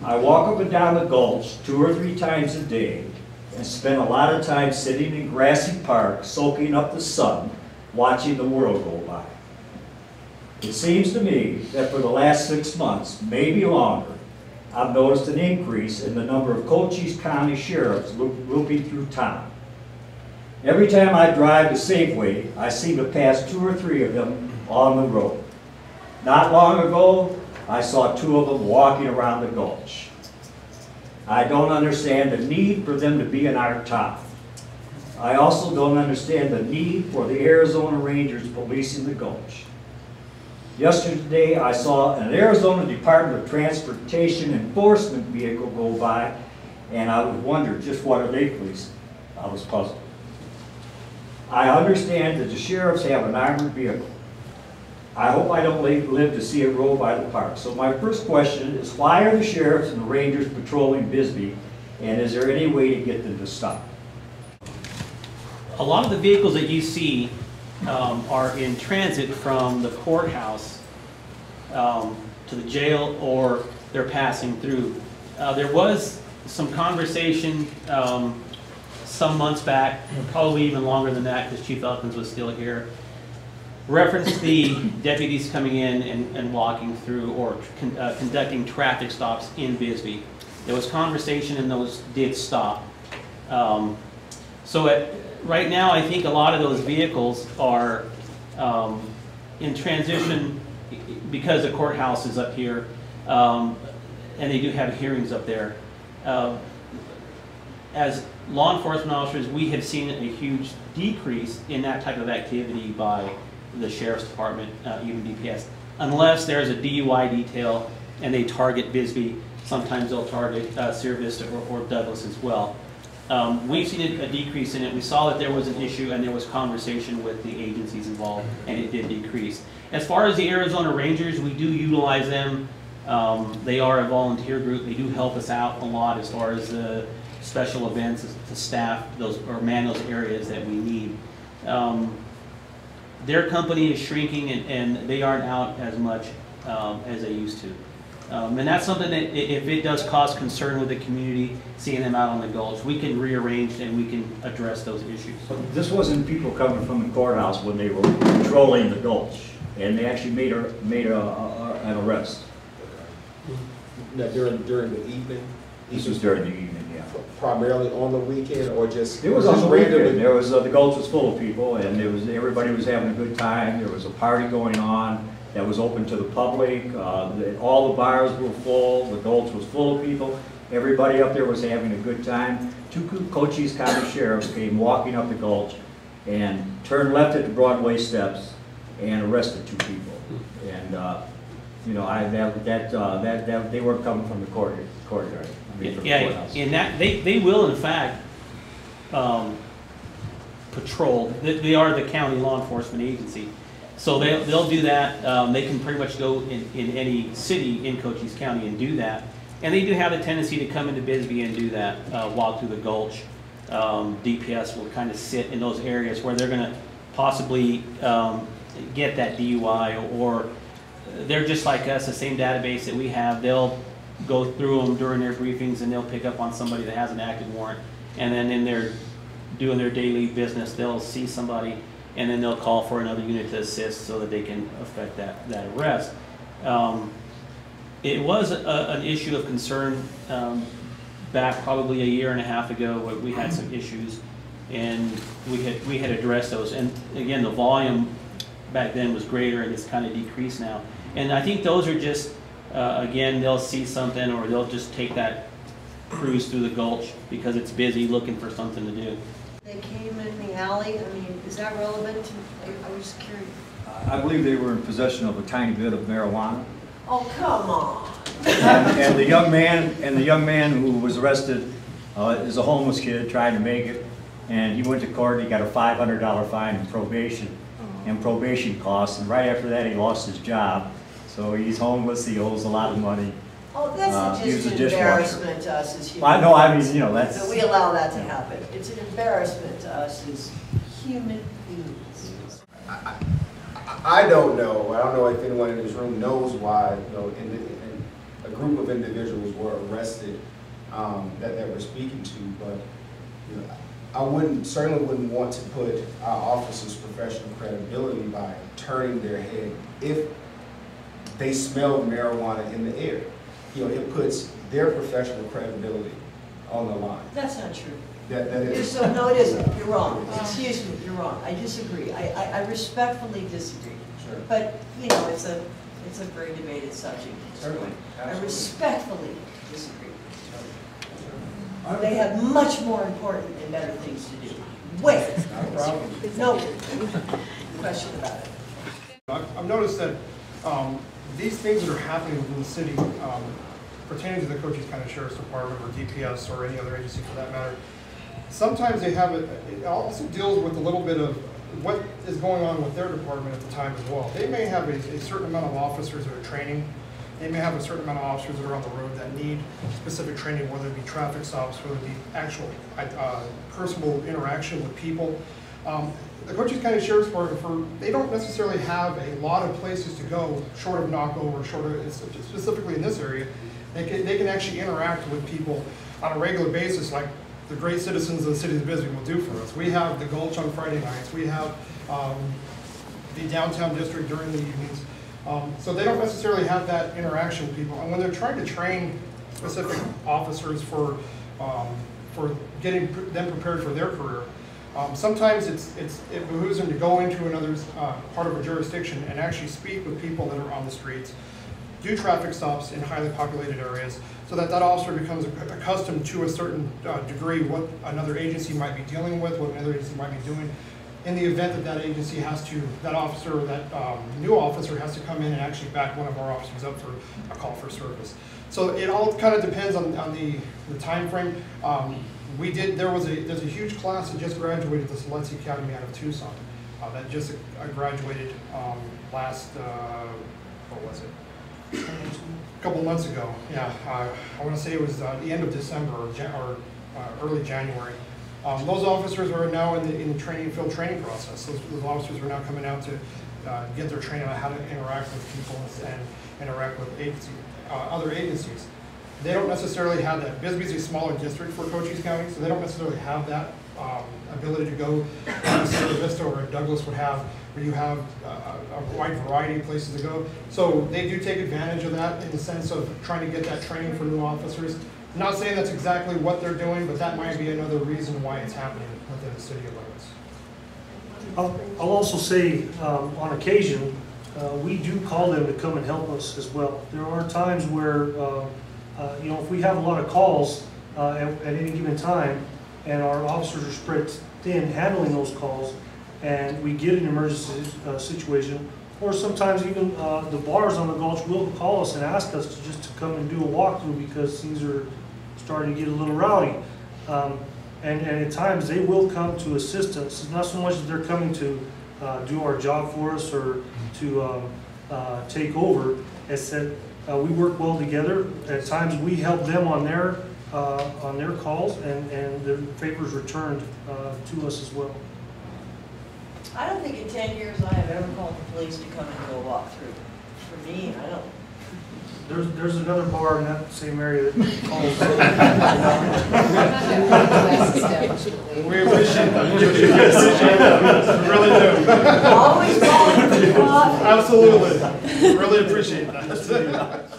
I walk up and down the Gulch 2 or 3 times a day and spend a lot of time sitting in grassy parks, soaking up the sun, watching the world go by. It seems to me that for the last 6 months, maybe longer, I've noticed an increase in the number of Cochise County sheriffs looping through town. Every time I drive to Safeway, I seem to pass 2 or 3 of them on the road. Not long ago, I saw 2 of them walking around the Gulch. I don't understand the need for them to be in our town. I also don't understand the need for the Arizona Rangers policing the Gulch. Yesterday, I saw an Arizona Department of Transportation enforcement vehicle go by, and I would wonder, just what are they policing? I was puzzled. I understand that the sheriffs have an armored vehicle. I hope I don't live to see it roll by the park. So my first question is, why are the sheriffs and the Rangers patrolling Bisbee, and is there any way to get them to stop? A lot of the vehicles that you see are in transit from the courthouse to the jail, or they're passing through. There was some conversation some months back, probably even longer than that because Chief Elkins was still here, referenced the deputies coming in and walking through or conducting traffic stops in Bisbee. There was conversation and those did stop. Right now, I think a lot of those vehicles are in transition because the courthouse is up here, and they do have hearings up there. As law enforcement officers, we have seen a huge decrease in that type of activity by the Sheriff's Department, even DPS, unless there's a DUI detail and they target Bisbee. Sometimes they'll target Sierra Vista or Douglas as well. We've seen a decrease in it. We saw that there was an issue and there was conversation with the agencies involved, and it did decrease. As far as the Arizona Rangers, we do utilize them. They are a volunteer group. They do help us out a lot as far as special events to staff those or man those areas that we need. Their company is shrinking, and they aren't out as much as they used to. And that's something that, if it does cause concern with the community, seeing them out on the Gulch, we can rearrange and we can address those issues. This wasn't people coming from the courthouse when they were patrolling the Gulch, and they actually made an arrest. Now, during the evening? This was during the evening, yeah. Primarily on the weekend, or just? It was on the weekend. There was the Gulch was full of people, and everybody was having a good time. There was a party going on that was open to the public. All the bars were full. The Gulch was full of people. Everybody up there was having a good time. 2 Cochise County sheriffs came walking up the Gulch and turned left at the Broadway steps and arrested 2 people. And you know, they weren't coming from the courtyard. Yeah, in that they will in fact patrol. They are the county law enforcement agency, so they'll do that. They can pretty much go in any city in Cochise County and do that, and they do have a tendency to come into Bisbee and do that, walk through the Gulch. DPS will kind of sit in those areas where they're going to possibly get that DUI, or they're just like us, the same database that we have. They'll go through them during their briefings, and they'll pick up on somebody that has an active warrant, and then in their doing their daily business, they'll see somebody, and then they'll call for another unit to assist so that they can effect that arrest. It was an issue of concern back probably a year and a half ago, where we had some issues, and we had addressed those. And again, the volume back then was greater, and it's kind of decreased now. And I think those are just again, they'll see something, or they'll just take that cruise through the Gulch because it's busy looking for something to do. They came in the alley. I mean, is that relevant to, I was curious. I believe they were in possession of a tiny bit of marijuana. Oh, come on. and the young man who was arrested is a homeless kid trying to make it, and he went to court and he got a $500 fine in probation and probation costs, and right after that he lost his job. So he's homeless, he owes a lot of money. Oh, that's just an embarrassment to us as humans. I mean, you know, that's... So we allow that to happen. It's an embarrassment to us as human beings. I don't know. I don't know if anyone in this room knows why, you know, a group of individuals were arrested that we're speaking to, but you know, I certainly wouldn't want to put our officers' professional credibility by turning their head if they smell marijuana in the air. You know, it puts their professional credibility on the line. That's not true. That is. So, no, it isn't. You're wrong. Excuse me, you're wrong. I disagree. I respectfully disagree. Sure. But, you know, it's a very debated subject. Certainly. I respectfully disagree. They have much more important and better things to do. Way. Not a problem. No question about it. I've noticed that these things that are happening within the city pertaining to the Cochise County Sheriff's Department or DPS or any other agency for that matter, sometimes they have it also deals with a little bit of what is going on with their department at the time as well. They may have a certain amount of officers that are training. They may have a certain amount of officers that are on the road that need specific training, whether it be traffic stops, whether it be actual personal interaction with people. The Cochise County Sheriff's Department, they don't necessarily have a lot of places to go, short of knockover, specifically in this area. They can actually interact with people on a regular basis, like the great citizens of the city of Bisbee will do for us. We have the Gulch on Friday nights. We have the downtown district during the evenings. So they don't necessarily have that interaction with people. And when they're trying to train specific officers for getting them prepared for their career, sometimes it behooves them to go into another part of a jurisdiction and actually speak with people that are on the streets, do traffic stops in highly populated areas, so that that officer becomes accustomed to a certain degree what another agency might be dealing with, what another agency might be doing. In the event that that agency has to, that officer, that new officer has to come in and actually back one of our officers up for a call for service. So it all kind of depends on the time frame. There's a huge class that just graduated the Cochise Academy out of Tucson that just graduated last, what was it? A couple months ago. Yeah, I want to say it was the end of December or early January. Those officers are now in the field training process. Those officers are now coming out to get their training on how to interact with people and interact with other agencies. They don't necessarily have that. Bisbee's a smaller district for Cochise County, so they don't necessarily have that ability to go to Sierra Vista or Douglas would have, where you have a wide variety of places to go. So they do take advantage of that in the sense of trying to get that training for new officers. I'm not saying that's exactly what they're doing, but that might be another reason why it's happening within the city limits. I'll also say, on occasion, we do call them to come and help us as well. There are times where, you know, if we have a lot of calls at any given time, and our officers are spread thin handling those calls, and we get an emergency situation, or sometimes even the bars on the Gulch will call us and ask us to just to come and do a walkthrough because things are starting to get a little rowdy. And at times they will come to assist us. It's not so much that they're coming to do our job for us or to take over. It's that we work well together. At times we help them on their calls, and the favors returned to us as well. I don't think in 10 years I have ever called the police to come and do a walkthrough. For me, I don't. There's another bar in that same area that calls. We appreciate that. We really do. Always calling for coffee. Absolutely. Really appreciate that.